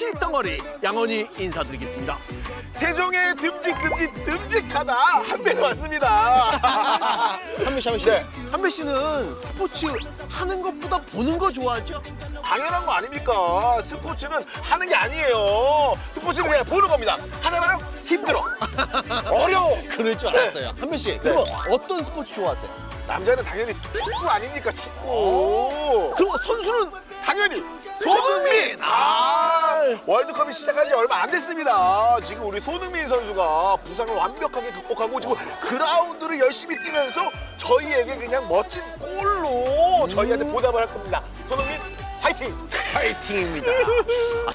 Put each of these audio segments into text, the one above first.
스포츠 덩어리 양원이 인사드리겠습니다. 세종의 듬직하다 한배가 왔습니다. 한배 씨, 네. 한배 씨는 스포츠 하는 것보다 보는 거 좋아하죠? 당연한 거 아닙니까? 스포츠는 하는 게 아니에요. 스포츠는 그냥 보는 겁니다. 하잖아요? 힘들어. 어려워. 그럴 줄 알았어요. 한배 씨, 그럼 어떤 스포츠 좋아하세요? 남자는 당연히 축구 아닙니까? 축구. 그럼 선수는 당연히 손흥민. 월드컵이 시작한 지 얼마 안 됐습니다. 지금 우리 손흥민 선수가 부상을 완벽하게 극복하고 지금 그라운드를 열심히 뛰면서 저희에게 그냥 멋진 골로 저희한테 보답을 할 겁니다. 손흥민 파이팅! 파이팅입니다.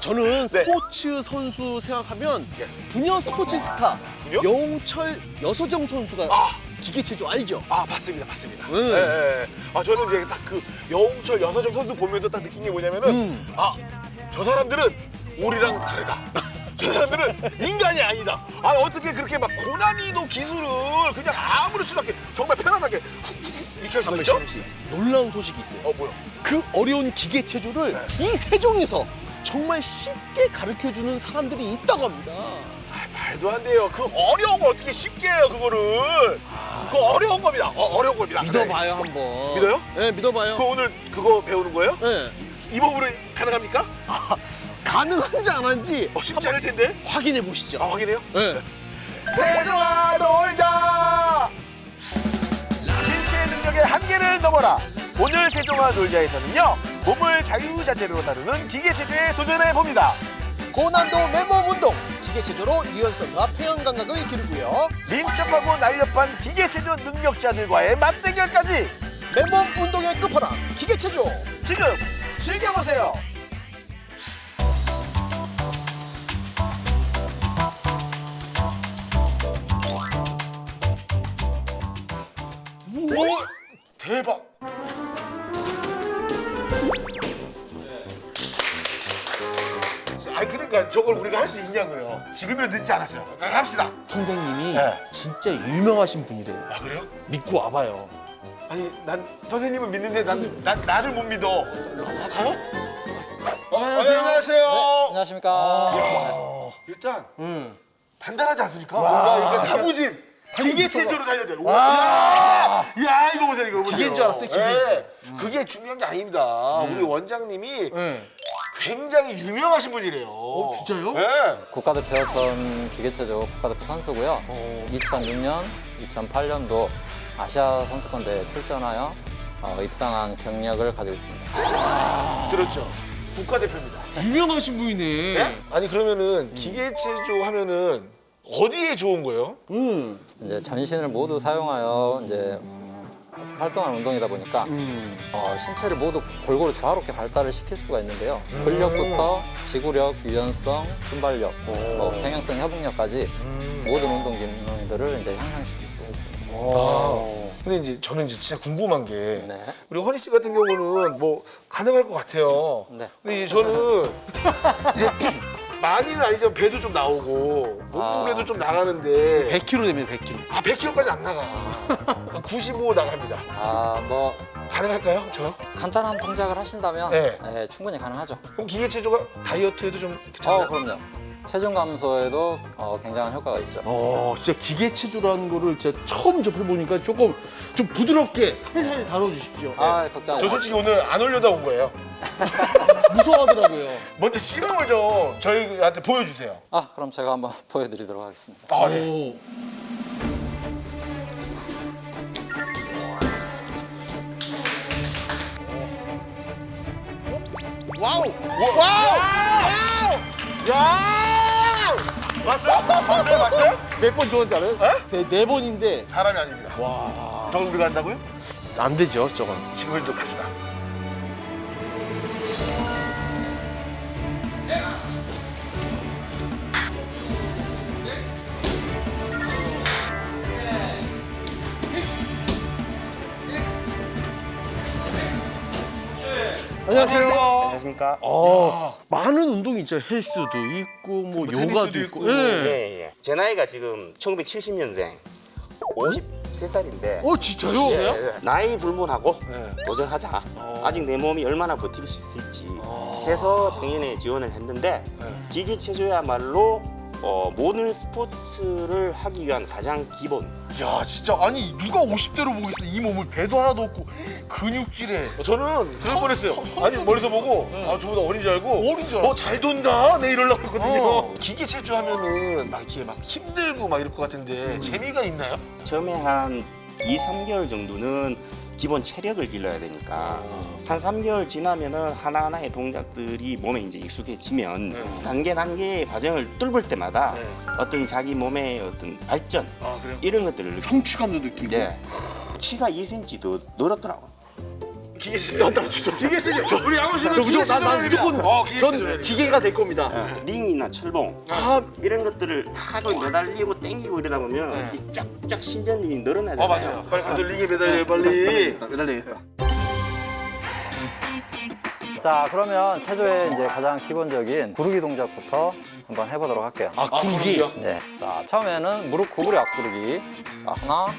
저는 네. 스포츠 선수 생각하면 부녀 스포츠 스타 부녀? 영철 여서정 선수가 기계체조 알죠? 맞습니다. 예. 저는 이제 딱 그 여웅철 여서정 선수 보면서 딱 느낀 게 뭐냐면은 저 사람들은 우리랑 다르다. 저 사람들은 인간이 아니다. 어떻게 그렇게 막 고난이도 기술을 그냥 아무렇지도 않게 정말 편안하게 훅 이렇게 할 수가 있죠? 한배 씨, 놀라운 소식이 있어요. 뭐야? 그 어려운 기계체조를 이 세종에서 정말 쉽게 가르쳐주는 사람들이 있다고 합니다. 말도 안 돼요. 그 어려운 걸 어떻게 쉽게 해요, 그거를. 그거 어려운 겁니다. 어려운 겁니다. 믿어봐요, 한번. 믿어요? 네, 믿어봐요. 그 오늘 그거 배우는 거예요? 네. 이 법으로 가능합니까? 가능한지 안 한지 쉽지 않을 텐데. 확인해 보시죠. 확인해요? 네. 세종아 놀자! 신체의 능력의 한계를 넘어라. 오늘 세종아 놀자에서는요, 몸을 자유자재로 다루는 기계체조에 도전해봅니다. 고난도 맨몸 운동, 기계체조로 유연성과 폐연 감각을 기르고요. 민첩하고 날렵한 기계체조 능력자들과의 맞대결까지 맨몸 운동의 끝판왕, 기계체조. 지금 즐겨보세요. 오, 대박. 그러니까 저걸 우리가 할 수 있냐고요. 지금이라도 늦지 않았어요. 갑시다. 선생님이 네. 진짜 유명하신 분이래요. 그래요? 믿고 와봐요. 아니, 난 선생님은 믿는데 나를 못 믿어. 가요? 안녕하세요. 안녕하십니까. 일단 단단하지 않습니까? 뭔가 이거 다부진 기계체조로 달려야 돼요. 야, 이거 보세요, 이거 보세요. 기계인 줄 알았어요, 기계인 그게 중요한 게 아닙니다. 우리 원장님이 굉장히 유명하신 분이래요. 진짜요? 네. 국가대표 전 기계체조 국가대표 선수고요. 2006년, 2008년도 아시아 선수권 대회에 출전하여 입상한 경력을 가지고 있습니다. 들었죠? 국가대표입니다. 유명하신 분이네. 아니, 그러면은 기계체조 하면은 어디에 좋은 거예요? 이제 전신을 모두 사용하여 이제 활동하는 운동이다 보니까 신체를 모두 골고루 조화롭게 발달을 시킬 수가 있는데요. 근력부터 지구력, 유연성, 순발력, 평형성, 협응력까지 모든 운동 기능들을 이제 향상시킬 수가 있습니다. 근데 이제 저는 이제 진짜 궁금한 게 네. 우리 허니 씨 같은 경우는 뭐 가능할 것 같아요. 네. 근데 이제 저는 이제 많이는 아니지만 배도 좀 나오고 몸무게도 좀 나가는데 100kg 됩니다, 100kg. 100kg까지 안 나가. 95 나갑니다. 뭐 가능할까요? 저요? 간단한 동작을 하신다면 네. 충분히 가능하죠. 그럼 기계체조가 다이어트에도 좀 괜찮나요? 그럼요. 체중 감소에도 굉장한 효과가 있죠. 진짜 기계체조라는 거를 진짜 처음 접해보니까 조금 좀 부드럽게 살살 다뤄주십시오. 걱정. 저 솔직히 오늘 안 올려다 온 거예요. 무서워하더라고요. 먼저 시범을 좀 저희한테 보여주세요. 그럼 제가 한번 보여드리도록 하겠습니다. 네. 와우! 야! 봤어요? 몇 번 들어온지 알아요? 네 번인데 사람이 아닙니다. 와. 저걸 우리가 한다고요? 안 되죠, 저건. 지금부터 갑시다. 안녕하세요. 안녕하십니까? 많은 운동이 있죠. 헬스도 있고, 뭐 테니스도 요가도 있고. 있고. 예. 제 나이가 지금 1970년생 50 23살인데 진짜요? 나이 불문하고 네. 도전하자. 아직 내 몸이 얼마나 버틸 수 있을지 해서 작년에 지원을 했는데 기계 체조야말로 모든 스포츠를 하기 위한 가장 기본. 야 진짜 아니 누가 50대로 보고 있어 이 몸을 배도 하나도 없고 근육질에 저는 그럴 뻔했어요. 아니 멀리서 보고 아 저보다 어린 줄 알고 어린 줄 알았어. 잘 돈다 내 이러려고 했거든요. 기계 체조하면은 막 이렇게 막 힘들고 막 이럴 것 같은데 재미가 있나요? 처음에 한 2, 3개월 정도는 기본 체력을 길러야 되니까 한 3개월 지나면은 하나하나의 동작들이 몸에 이제 익숙해지면 단계의 과정을 뚫을 때마다 네. 어떤 자기 몸의 어떤 발전 아 그래요? 이런 것들을 느끼고 성취감도 느끼고 네. 키가 2cm 더 늘었더라고. 기계 체조. 기계 체조. 우리 양호 씨는 저 기계 무조건 난 체조 무조건 기계 전 체조. 기계가 될 겁니다. 링이나 철봉 아 이런 것들을 하루 매달리고 땡기고 이러다 보면 이 쫙쫙 신전이 늘어나잖아요. 맞아요. 빨리 가서 링에 매달려요 빨리. 매달리겠다. 자, 그러면 체조의 이제 가장 기본적인 구르기 동작부터 한번 해보도록 할게요. 구르기. 네. 자, 처음에는 무릎 구부리 앞구르기. 자, 하나,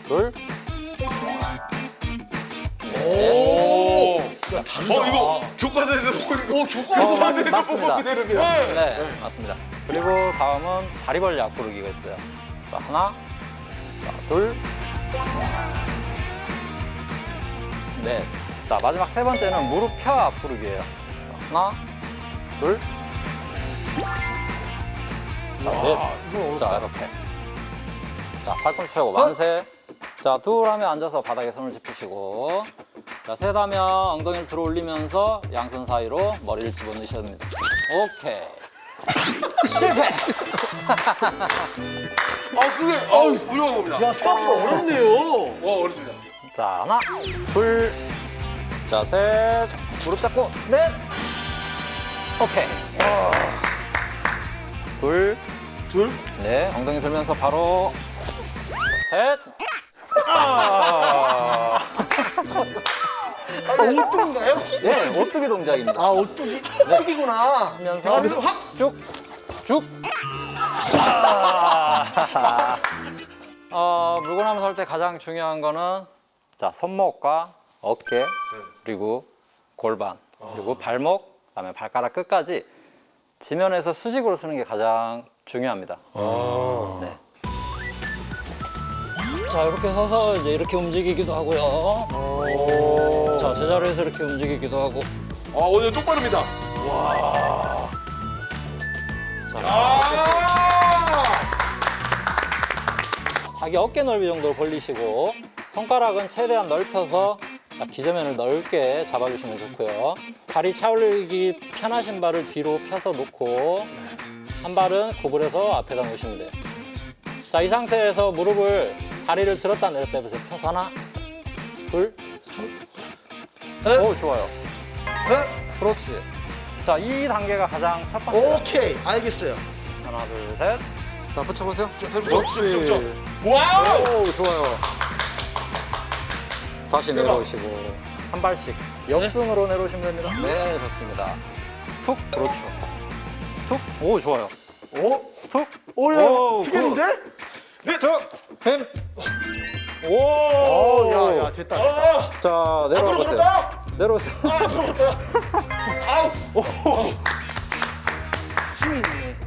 둘, 네. 오. 다르다. 이거 교과서에서 보고 교과서에서 맞습니다. 보고 그대로면. 네, 맞습니다. 그리고 다음은 다리 벌리 앞구르기가 있어요. 자, 하나, 자, 둘, 넷. 자, 마지막 세 번째는 무릎 펴 앞구르기예요. 자, 하나, 둘, 자, 넷. 자, 이렇게. 자, 팔꿈치 펴고 만세. 자, 둘 하면 앉아서 바닥에 손을 짚으시고. 자, 셋 하면 엉덩이를 들어 올리면서 양손 사이로 머리를 집어넣으셔야 됩니다. 오케이. 실패! 그게 훌륭한 겁니다. 야 생각보다 어렵네요. 어렵습니다. 자, 하나, 둘, 자, 셋, 무릎 잡고, 넷! 오케이. 둘, 네, 엉덩이 들면서 바로, 셋! 오뚜기인가요? 네, 오뚜기 동작입니다. 아 오뚜기? 오뚜기구나. 하면서 그래서 확. 쭉, 쭉. 물고 나면 설 때 가장 중요한 거는 자, 손목과 어깨, 그리고 골반, 그리고 발목, 그다음에 발가락 끝까지 지면에서 수직으로 쓰는 게 가장 중요합니다. 네. 자, 이렇게 서서 이제 이렇게 움직이기도 하고요. 자, 제자리에서 이렇게 움직이기도 하고. 오늘 똑바릅니다. 자기 어깨 넓이 정도로 벌리시고 손가락은 최대한 넓혀서 기저면을 넓게 잡아주시면 좋고요. 다리 차올리기 편하신 발을 뒤로 펴서 놓고 한 발은 구부려서 앞에다 놓으시면 돼요. 자, 이 상태에서 무릎을 다리를 들었다 내렸다 해보세요. 펴서 하나, 둘, 오, 좋아요. 그렇지. 자, 이 단계가 가장 첫 번째. 오케이 알겠어요. 하나, 둘, 셋. 자, 붙여보세요. 그렇지. 와우. 오, 좋아요. 다시 내려오시고 한 발씩 역순으로 내려오시면 됩니다. 네, 좋습니다. 툭, 그렇죠. 툭, 오, 좋아요. 툭, 오, 죽겠는데? 네, 쭉, 힘. 오, 야야 됐다. 됐다. 자, 내려와 보세요. 내려오세요.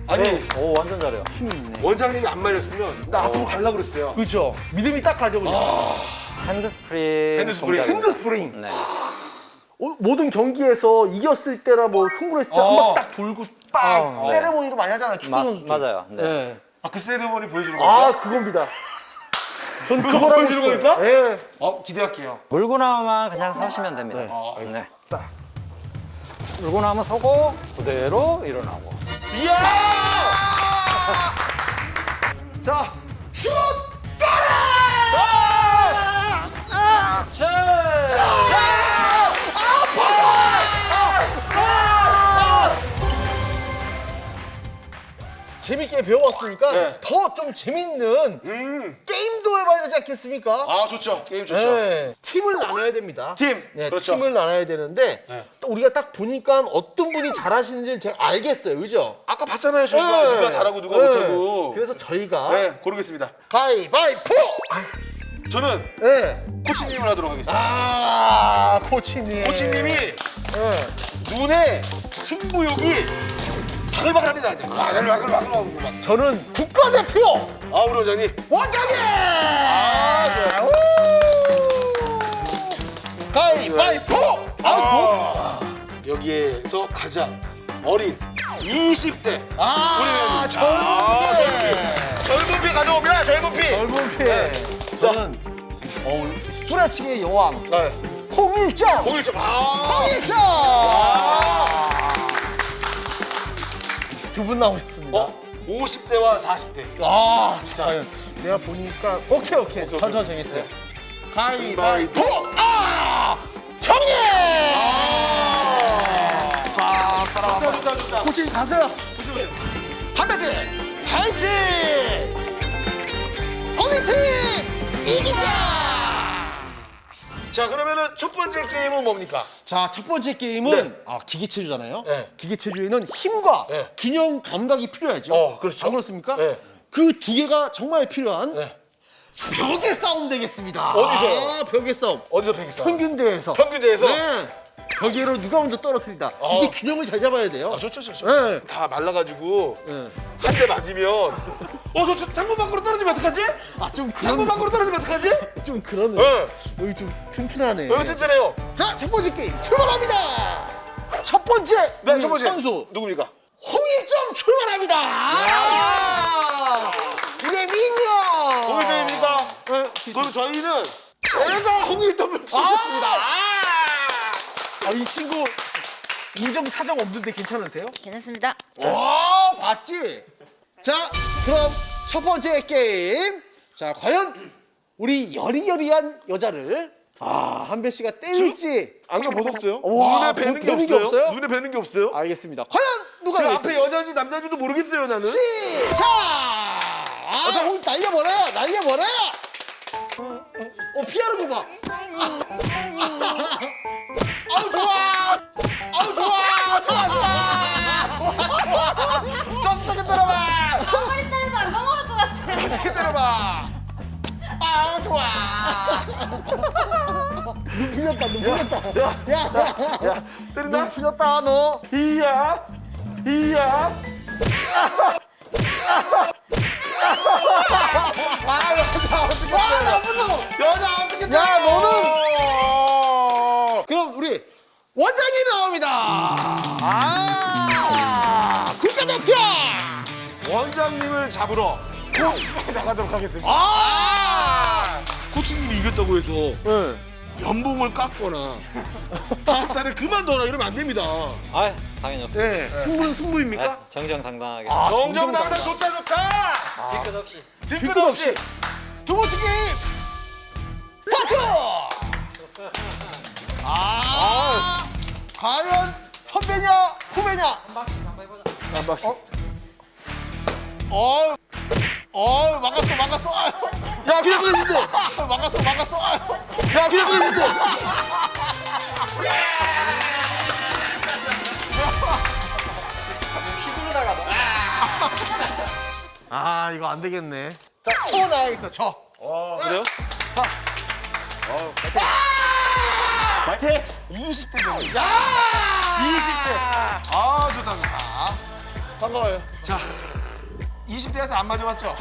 아니 네. 오, 완전 잘해요. 원장님이 안 말렸으면 나 앞으로 가려고 그랬어요. 그죠. 믿음이 딱 가죠 그냥. 핸드 스프링. 핸드 스프링. 동작입니다. 핸드 스프링. 네. 모든 경기에서 이겼을 때나 뭐 흥분했을 때 한 번 딱 돌고 빵 네. 세레모니로 많이 하잖아요. 축구 선수. 맞아요. 네. 네. 그 세레머니 보여주는 거예요? 아 그겁니다. 전 그걸 하고 보여주는 싶어요. 겁니까? 예. 기대할게요. 물구나무만 그냥 서시면 됩니다. 네. 딱. 물구나무 서고 그대로 일어나고. 이야! 자, 슛! 재밌게 배워왔으니까 네. 더 좀 재밌는 게임도 해봐야 되지 않겠습니까? 좋죠. 게임 좋죠. 네. 팀을 나눠야 됩니다. 팀. 네, 그렇죠. 팀을 나눠야 되는데 네. 또 우리가 딱 보니까 어떤 분이 잘하시는지 제가 알겠어요, 그죠? 아까 봤잖아요, 저희가. 네. 누가 잘하고 누가 네. 못하고. 그래서 저희가 네, 고르겠습니다. 가위바위보! 아유, 저는 예. 코치님을 하도록 하겠습니다. 아, 코치님. 코치님이 눈에 승부욕이 바글바글합니다. 이제. 바글바글. 저는 국가대표 아, 우리 원장님. 원장님! 좋아요. 가위바위보! 여기에서 가장 어린 20대 아, 우리 젊은 젊은 피 가져옵니다. 젊은 피. 젊은 피. 저는 스트레칭의 여왕 네. 홍일점! 홍일점. 홍일점! 두 분 나오셨습니다. 50대와 40대. 아, 과연 내가 보니까 오케이. 전천 정했어요. 가위바위보! 아! 형님! 좋다. 코치 가세요. 한마디. 화이팅! 홍리팀 이기자! 자, 그러면은 첫 번째 게임은 뭡니까? 자, 첫 번째 게임은 네. 기계체조잖아요. 네. 기계체조에는 힘과 네. 균형 감각이 필요하죠. 그렇죠. 안 그렇습니까? 네. 그 두 개가 정말 필요한 네. 벽의 싸움 되겠습니다. 어디서요? 아, 벽의 싸움. 어디서 패기싸? 평균대에서. 평균대에서? 네. 벽에로 누가 먼저 떨어뜨린다. 이게 균형을 잘 잡아야 돼요. 좋죠. 네. 다 말라가지고 네. 한 대 맞으면 저 창문 밖으로 떨어지면 어떡하지? 좀 창문 밖으로 떨어지면 어떡하지? 좀 그러네. 네. 여기 좀 튼튼하네. 여기 튼튼해요. 자, 첫 번째 게임 출발합니다. 첫 번째 네, 첫 번째 선수 누굽니까? 홍일점 출발합니다. 이게 민요. 홍일점입니까? 그럼 저희는 제가 홍일점을 치겠습니다. 이 친구 인정 사정 없는데 괜찮으세요? 괜찮습니다. 와, 봤지? 자, 그럼 첫 번째 게임. 자, 과연 우리 여리여리한 여자를 한배 씨가 때릴지. 안경 벗었어요? 우와, 눈에 뵈는 게 뵈는 게 없어요? 없어요? 눈에 뵈는 게 없어요? 알겠습니다. 과연 누가 그 될지. 앞에 여자인지 남자인지도 모르겠어요, 나는. 시작! 자, 오늘 날려버려요. 피하는 거 봐. 좋아. 더 세게 때려봐. 아무리 때려도 안 넘어갈 것 같아. 더 세게 때려봐. 좋아. 눈 풀렸다. 야, 때린다? 눈 풀렸다, 너. 이야. 여자 어떻게 여자 어떻게 때려? 야, 너는. 그럼 우리 원장님 나옵니다. 국가대표. 원장님을 잡으러 코치에 나가도록 하겠습니다. 코치님이 이겼다고 해서 연봉을 깎거나 다음 달에 그만둬라 이러면 안 됩니다. 아, 당연히 없습니다. 네. 승부입니까? 네, 정정당당하게. 정정당당 좋다. 뒤끝 없이. 뒤끝 없이. 두 번째 게임 스타트. 과연 선배냐 후배냐? 한 박씩. 막았어. 야, 그래 그랬는데. 막았어. 야, 그래 그랬는데. 이거 안 되겠네. 자, 쳐 나야겠어. 쳐. 그래요? 자. 파이팅! 20대 되는. 20대. 좋다. 반가워요. 20대한테 안 맞아봤죠?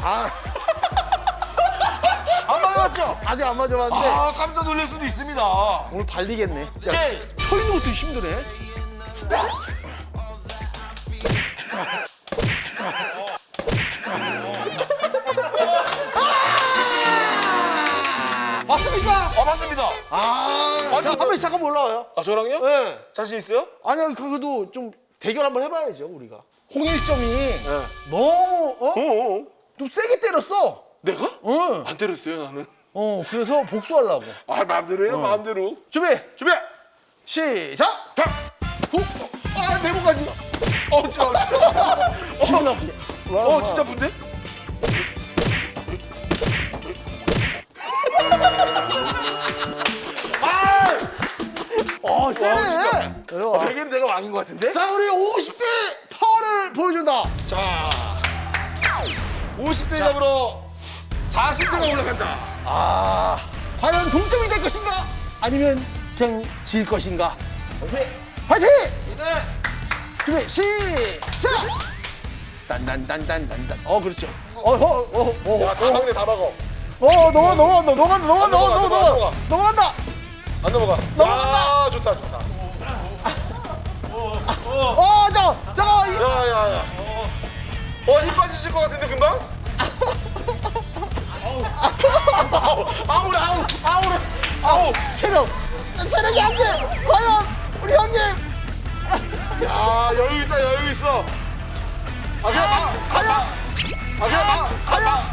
안 맞아봤죠? 아직 안 맞아봤는데 깜짝 놀랄 수도 있습니다. 오늘 발리겠네. 야, 오케이. 서 있는 것도 힘드네. 스타트. 맞습니까? 맞습니다. 자, 한 번씩 잠깐 올라와요. 저랑요? 네. 자신 있어요? 아니야, 그래도 좀 대결 한번 해봐야죠, 우리가. 홍일점이 너무 좀 세게 때렸어. 내가? 응. 안 때렸어요, 나는. 그래서 복수하려고. 마음대로 해요, 마음대로. 준비, 준비! 시작. 가! 대구까지. 기분 나쁘게. 진짜 분데? 세네. 진짜. 베개는 내가 왕인 것 같은데? 자, 우리 50대 파워를 보여준다. 자, 50대 잡으러 40대가 올라간다. 과연 동점이 될 것인가? 아니면 그냥 질 것인가? 화이팅! 준비 시작! 딴딴딴딴딴딴. 그렇죠. 야, 다 막네, 다 막어. 넘어간다. 안 넘어가. 넘어간다. 야, 좋다, 좋다. 잠깐만. 야. 힘 빠지실 것 같은데, 금방? 아우. 체력이 안 돼. 과연 우리 형님. 야, 여유 있다, 여유 있어. 그냥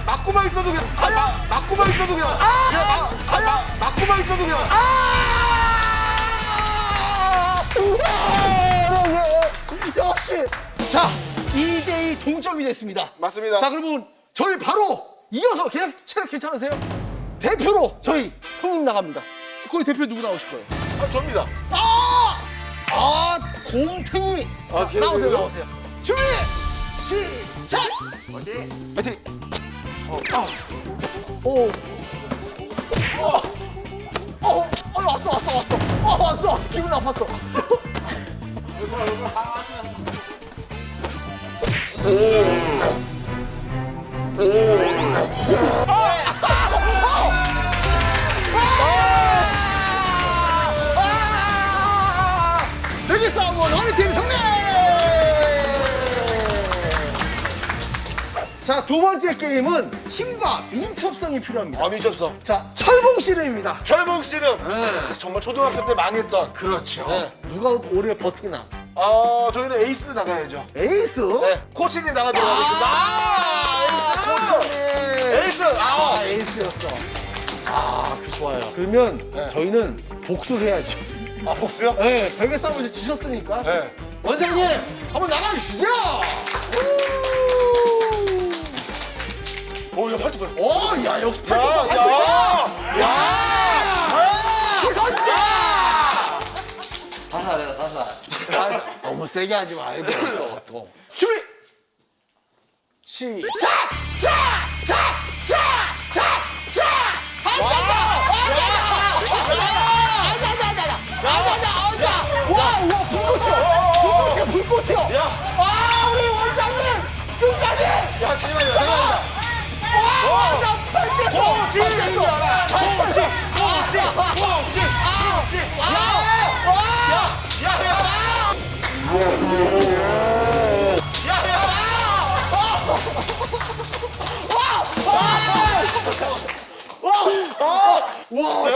맞고만 있어도 그냥. 맞고만 있어도 그냥. 맞고만 있어도 그냥. 역시. 자, 2대2 동점이 됐습니다. 맞습니다. 자, 그러면 저희 바로 이어서 그냥 체력 괜찮으세요? 대표로 저희 형님 나갑니다. 거기 대표 누구 나오실 거예요? 접니다. 곰탱이. 자, 걔 나오세요, 누구예요? 나오세요. 준비, 시작! 파이팅. 왔어. 기분 나빴어. 여기 싸움은 어느 팀 승리! 자, 두 번째 게임은 힘과 민첩성이 필요합니다. 민첩성. 자, 철봉 씨름입니다. 철봉 씨름. 정말 초등학교 때 많이 했던. 그렇죠. 네. 누가 오래 버티나? 저희는 에이스 나가야죠. 에이스? 네. 코치님 나가도록 하겠습니다. 에이스! 에이스였어. 그 좋아요. 그러면 저희는 복수를 해야죠. 복수요? 네, 벽에 싸움에서 지셨으니까. 네. 원장님, 한번 나가주시죠! 야, 팔뚝. 야, 역시 야. 기선자! 사살해라. 너무 세게 하지 말고. 또. 준비! 시작! 불꽃이요! 우리 원장님! 끝까지! 야, 잠깐만요. 나 밟겠어!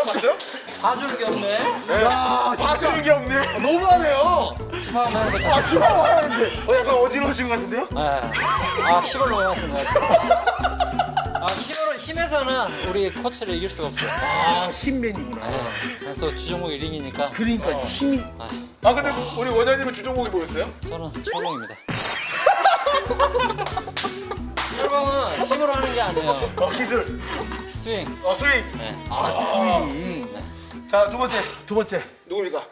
봤어요? 봐줄 게 없네. 봐주는 게 없네. 너무하네요! 집합 하는 것 지금 와야 되는데! 약간 어지러우신 것 같은데요? 힘을 넘어갔은 것 같아요. 힘에서는 우리 코치를 이길 수가 없어요. 힘맨이구나. 그래서 주종목이 링이니까 그러니까 힘이. 근데 우리 원장님은 주종목이 뭐였어요? 저는 철봉입니다. 철봉은 힘으로 하는 게 아니에요. 기술. 스윙. 스윙. 스윙. 자, 두 번째. 누굽니까?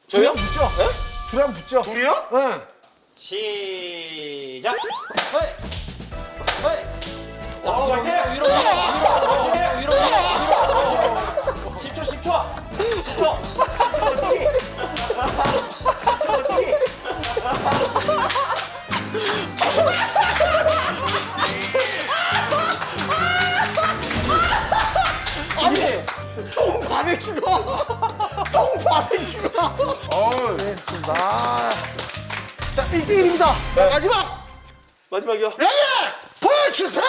둘이 한번 붙죠? 네? 둘이 한번 붙죠? 둘이요? 네. 시작. 위로. 10초. 똥 바베큐가. 재밌습니다. 자, 1대1입니다. 마지막이요. 마지막이요. 보여주세요!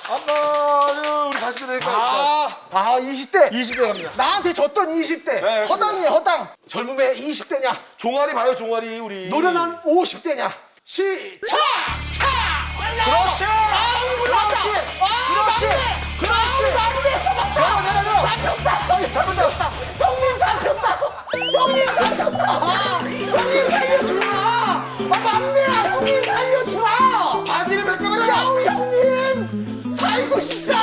한번은 우리 다시 들으니까 20대. 20대 갑니다. 나한테 졌던 20대. 네, 허당이에요, 허당. 젊음의 20대냐? 종아리 봐요, 종아리 우리. 노련한 50대냐? 시작! 그렇지. 마무리에 잡았다! 내려. 잡혔다! 형님 잡혔다! 형님 살려주라! 막내야, 형님 살려주라! 바지를 벗겨버려. 야, 우리 형님 살고 싶다!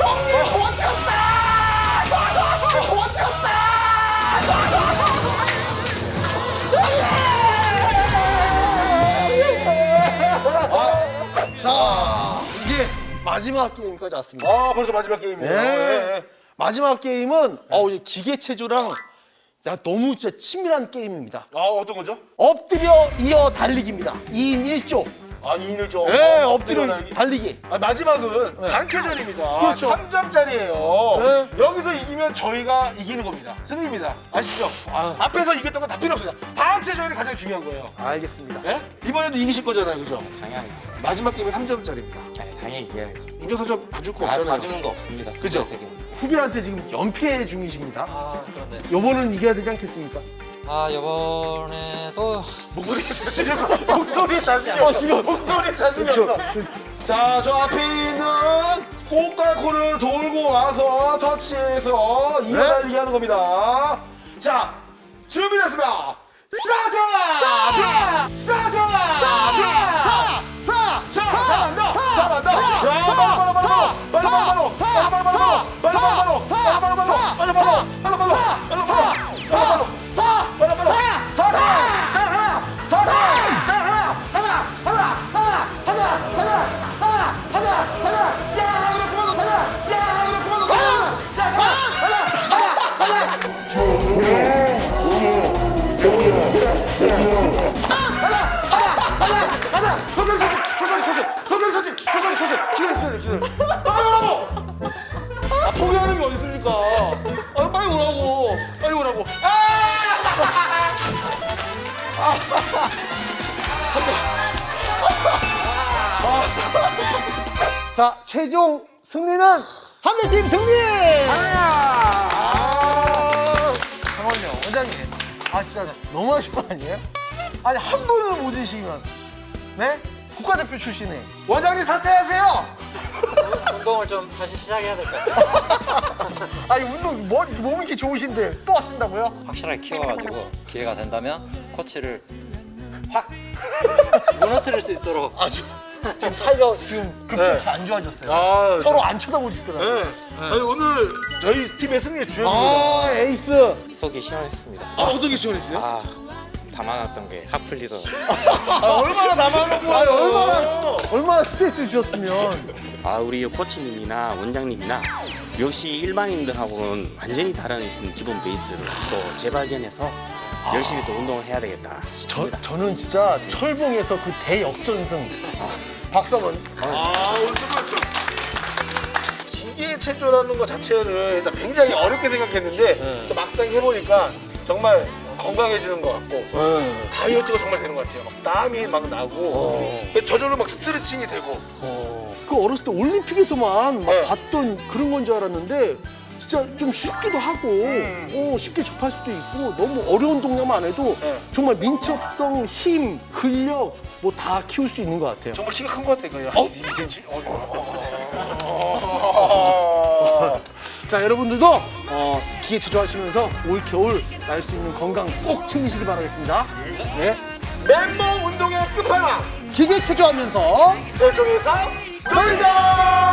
형님 버텼다! 자, 이제 마지막 게임까지 왔습니다. 아, 벌써 마지막 게임이에요. 네. 마지막 게임은 이제 기계 체조랑 너무 진짜 친밀한 게임입니다. 아, 어떤 거죠? 엎드려 이어 달리기입니다. 2인 1조. 아, 2인을 좀. 네, 엎드려 달리기. 아, 마지막은 단체전입니다. 그렇죠. 3점짜리예요. 네. 여기서 이기면 저희가 이기는 겁니다. 승리입니다. 아시죠? 앞에서 이겼던 건 다 필요 없습니다. 단체전이 가장 중요한 거예요. 알겠습니다. 예? 이번에도 이기실 거잖아요, 그죠? 당연히. 마지막 게임은 3점짜리입니다. 당연히 이겨야죠. 이겨서 좀 봐줄 거 아, 없잖아요. 봐주는 거 없습니다. 그죠? 후배한테 지금 연패 중이십니다. 아, 그렇네. 요번은 이겨야 되지 않겠습니까? 아, 이번에도 목소리에 자신이 없어. 목소리에 자신이 없어. 지금. 목소리에 자신이 없어. 자, 저 앞에 있는 꽃갈콘을 돌고 와서 터치해서 이어달리기 하는 겁니다. 자, 준비됐습니다. 스타트! 스타트! 잘한다! 잘한다! 포기하는 게 어디 있습니까? 빨리 오라고. 빨리 오라고. 자, 최종 승리는 한매팀 승리! 잠깐만요, 원장님. 진짜 너무 하신 거 아니에요? 아니, 한 번을 못 이기시면, 네? 국가대표 출신에. 원장님 사퇴하세요. 운동을 좀 다시 시작해야 될 것 같아요. 아니, 운동, 몸이 이렇게 좋으신데 또 하신다고요? 확실하게 키워가지고 기회가 된다면 코치를 확 무너뜨릴 수 있도록. 지금 사이가 지금 급격히 안 좋아졌어요. 서로 안 쳐다보시더라고요. 아니, 오늘 저희 팀의 승리의 주역입니다. 에이스. 속이 시원했습니다. 어떻게 시원했어요? 아, 담아놨던 게 확 풀리더라고요. 얼마나 담아놓고 와요. 얼마나 스트레스 주셨으면. 아, 우리 코치님이나 원장님이나 역시 일반인들하고는 완전히 다른 기본 베이스를 또 재발견해서 열심히 또 운동을 해야 되겠다 싶습니다. 저는 진짜 철봉에서 그 대역전승. 박수 한번. 오늘 끝났죠. 기계 체조라는 것 자체를 일단 굉장히 어렵게 생각했는데 또 막상 해보니까 정말 건강해지는 것 같고 다이어트가 정말 되는 것 같아요. 막 땀이 막 나고 저절로 막 스트레칭이 되고. 그 어렸을 때 올림픽에서만 막 네. 봤던 그런 건 줄 알았는데 진짜 좀 쉽기도 하고 쉽게 접할 수도 있고 너무 어려운 동작만 안 해도 정말 민첩성, 힘, 근력 뭐 다 키울 수 있는 것 같아요. 정말 키가 큰 것 같아요. 거의 한 2cm. 자, 여러분들도 기계 체조하시면서 올 겨울 날 수 있는 건강 꼭 챙기시기 바라겠습니다. 네. 맨몸 운동의 끝판왕 기계 체조하면서 세종에서 놀자.